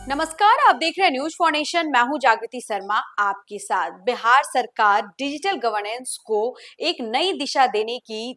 नमस्कार, आप देख रहे हैं न्यूज फाउंडेशन। मैं हूं जागृति शर्मा आपके साथ। बिहार सरकार डिजिटल गवर्नेंस को एक नई दिशा देने की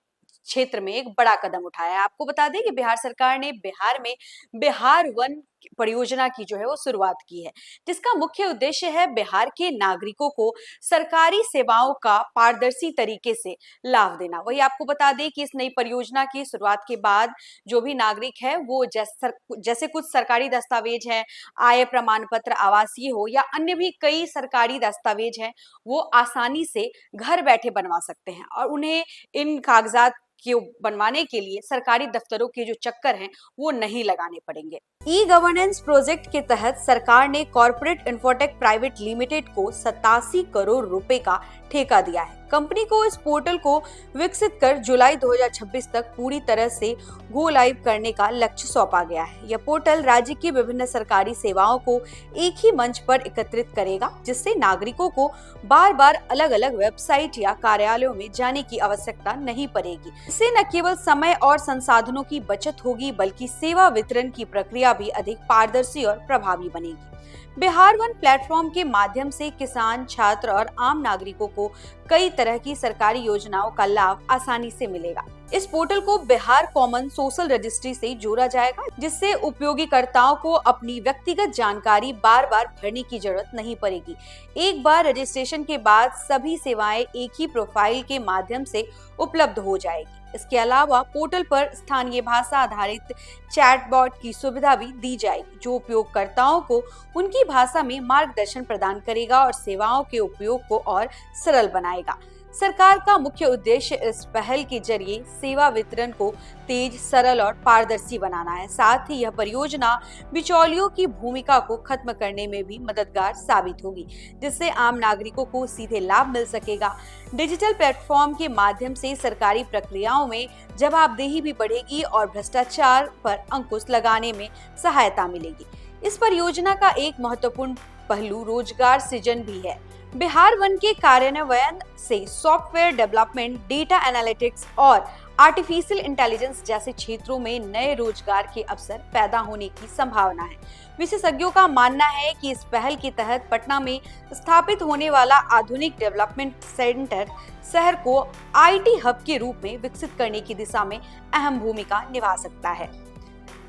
क्षेत्र में एक बड़ा कदम उठाया है। आपको बता दें कि बिहार सरकार ने बिहार में बिहार वन परियोजना की जो है वो शुरुआत की है, जिसका मुख्य उद्देश्य है बिहार के नागरिकों को सरकारी सेवाओं का पारदर्शी तरीके से लाभ देना। वही आपको बता दें कि इस नई परियोजना की शुरुआत के बाद जो भी नागरिक है वो जैसे कुछ सरकारी दस्तावेज हैं, आय प्रमाण पत्र, आवासीय हो या अन्य भी कई सरकारी दस्तावेज हैं, वो आसानी से घर बैठे बनवा सकते हैं और उन्हें इन कागजात के बनवाने के लिए सरकारी दफ्तरों के जो चक्कर हैं वो नहीं लगाने पड़ेंगे। ई गवर्नेंस प्रोजेक्ट के तहत सरकार ने कॉर्पोरेट इन्फोटेक प्राइवेट लिमिटेड को 87 करोड़ रुपए का ठेका दिया है। कंपनी को इस पोर्टल को विकसित कर जुलाई 2026 तक पूरी तरह से गो लाइव करने का लक्ष्य सौंपा गया है। यह पोर्टल राज्य की विभिन्न सरकारी सेवाओं को एक ही मंच पर एकत्रित करेगा, जिससे नागरिकों को बार बार अलग अलग वेबसाइट या कार्यालयों में जाने की आवश्यकता नहीं पड़ेगी। इससे न केवल समय और संसाधनों की बचत होगी, बल्कि सेवा वितरण की प्रक्रिया भी अधिक पारदर्शी और प्रभावी बनेगी। बिहार वन प्लेटफॉर्म के माध्यम से किसान, छात्र और आम नागरिकों को कई तरह की सरकारी योजनाओं का लाभ आसानी से मिलेगा। इस पोर्टल को बिहार कॉमन सोशल रजिस्ट्री से जोड़ा जाएगा, जिससे उपयोगकर्ताओं को अपनी व्यक्तिगत जानकारी बार बार भरने की जरूरत नहीं पड़ेगी। एक बार रजिस्ट्रेशन के बाद सभी सेवाएं एक ही प्रोफाइल के माध्यम से उपलब्ध हो जाएगी। इसके अलावा पोर्टल पर स्थानीय भाषा आधारित चैटबॉट की सुविधा भी दी जाएगी, जो उपयोगकर्ताओं को उनकी भाषा में मार्गदर्शन प्रदान करेगा और सेवाओं के उपयोग को और सरल बनाएगा। सरकार का मुख्य उद्देश्य इस पहल के जरिए सेवा वितरण को तेज, सरल और पारदर्शी बनाना है। साथ ही यह परियोजना बिचौलियों की भूमिका को खत्म करने में भी मददगार साबित होगी, जिससे आम नागरिकों को सीधे लाभ मिल सकेगा। डिजिटल प्लेटफॉर्म के माध्यम से सरकारी प्रक्रियाओं में जवाबदेही भी बढ़ेगी और भ्रष्टाचार पर अंकुश लगाने में सहायता मिलेगी। इस परियोजना का एक महत्वपूर्ण पहलू रोजगार सृजन भी है। बिहार वन के कार्यान्वयन से सॉफ्टवेयर डेवलपमेंट, डेटा एनालिटिक्स और आर्टिफिशियल इंटेलिजेंस जैसे क्षेत्रों में नए रोजगार के अवसर पैदा होने की संभावना है। विशेषज्ञों का मानना है कि इस पहल के तहत पटना में स्थापित होने वाला आधुनिक डेवलपमेंट सेंटर शहर को आईटी हब के रूप में विकसित करने की दिशा में अहम भूमिका निभा सकता है।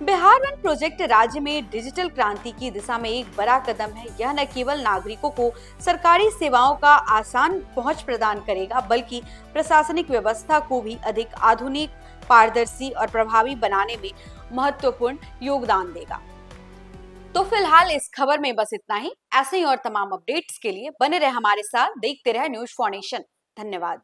बिहार वन प्रोजेक्ट राज्य में डिजिटल क्रांति की दिशा में एक बड़ा कदम है। यह न केवल नागरिकों को सरकारी सेवाओं का आसान पहुंच प्रदान करेगा, बल्कि प्रशासनिक व्यवस्था को भी अधिक आधुनिक, पारदर्शी और प्रभावी बनाने में महत्वपूर्ण योगदान देगा। तो फिलहाल इस खबर में बस इतना ही। ऐसे ही और तमाम अपडेट्स के लिए बने रहे हमारे साथ, देखते रहे न्यूज फाउंडेशन। धन्यवाद।